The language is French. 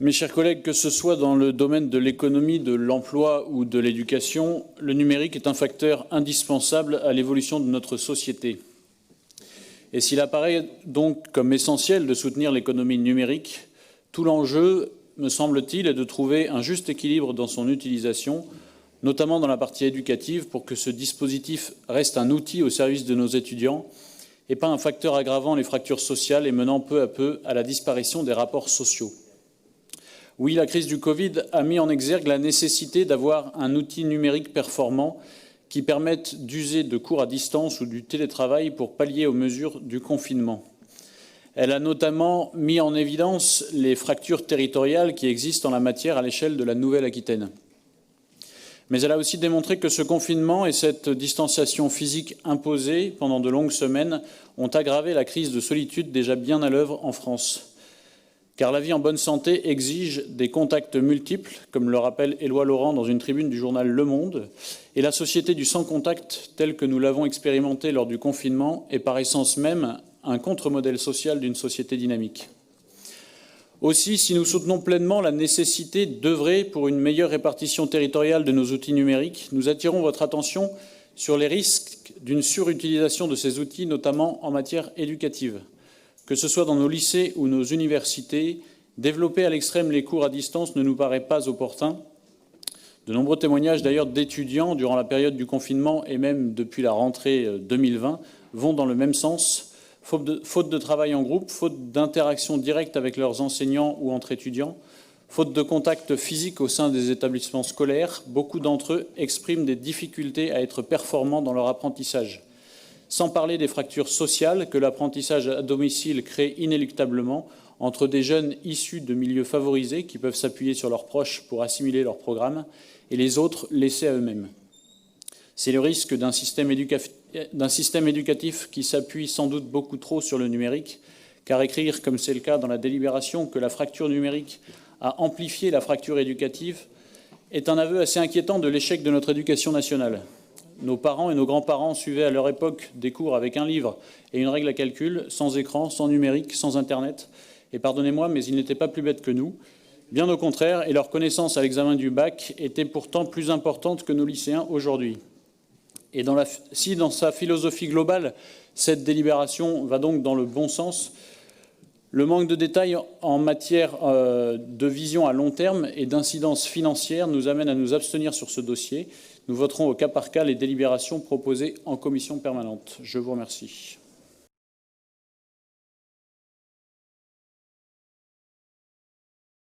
Mes chers collègues, que ce soit dans le domaine de l'économie, de l'emploi ou de l'éducation, le numérique est un facteur indispensable à l'évolution de notre société. Et s'il apparaît donc comme essentiel de soutenir l'économie numérique, tout l'enjeu, me semble-t-il, est de trouver un juste équilibre dans son utilisation, notamment dans la partie éducative, pour que ce dispositif reste un outil au service de nos étudiants et pas un facteur aggravant les fractures sociales et menant peu à peu à la disparition des rapports sociaux. Oui, la crise du Covid a mis en exergue la nécessité d'avoir un outil numérique performant qui permette d'user de cours à distance ou du télétravail pour pallier aux mesures du confinement. Elle a notamment mis en évidence les fractures territoriales qui existent en la matière à l'échelle de la Nouvelle-Aquitaine. Mais elle a aussi démontré que ce confinement et cette distanciation physique imposée pendant de longues semaines ont aggravé la crise de solitude déjà bien à l'œuvre en France. Car la vie en bonne santé exige des contacts multiples, comme le rappelle Éloi Laurent dans une tribune du journal Le Monde, et la société du sans-contact, telle que nous l'avons expérimentée lors du confinement, est par essence même un contre-modèle social d'une société dynamique. Aussi, si nous soutenons pleinement la nécessité d'œuvrer pour une meilleure répartition territoriale de nos outils numériques, nous attirons votre attention sur les risques d'une surutilisation de ces outils, notamment en matière éducative. Que ce soit dans nos lycées ou nos universités, développer à l'extrême les cours à distance ne nous paraît pas opportun. De nombreux témoignages d'ailleurs d'étudiants durant la période du confinement et même depuis la rentrée 2020 vont dans le même sens. Faute de travail en groupe, faute d'interaction directe avec leurs enseignants ou entre étudiants, faute de contact physique au sein des établissements scolaires, beaucoup d'entre eux expriment des difficultés à être performants dans leur apprentissage. Sans parler des fractures sociales que l'apprentissage à domicile crée inéluctablement entre des jeunes issus de milieux favorisés qui peuvent s'appuyer sur leurs proches pour assimiler leur programme et les autres laissés à eux-mêmes. C'est le risque d'un système éducatif qui s'appuie sans doute beaucoup trop sur le numérique, car écrire, comme c'est le cas dans la délibération, que la fracture numérique a amplifié la fracture éducative est un aveu assez inquiétant de l'échec de notre éducation nationale. Nos parents et nos grands-parents suivaient à leur époque des cours avec un livre et une règle à calcul, sans écran, sans numérique, sans Internet. Et pardonnez-moi, mais ils n'étaient pas plus bêtes que nous. Bien au contraire, et leur connaissance à l'examen du bac était pourtant plus importante que nos lycéens aujourd'hui. Et si dans sa philosophie globale, cette délibération va donc dans le bon sens, le manque de détails en matière de vision à long terme et d'incidence financière nous amène à nous abstenir sur ce dossier. Nous voterons au cas par cas les délibérations proposées en commission permanente. Je vous remercie.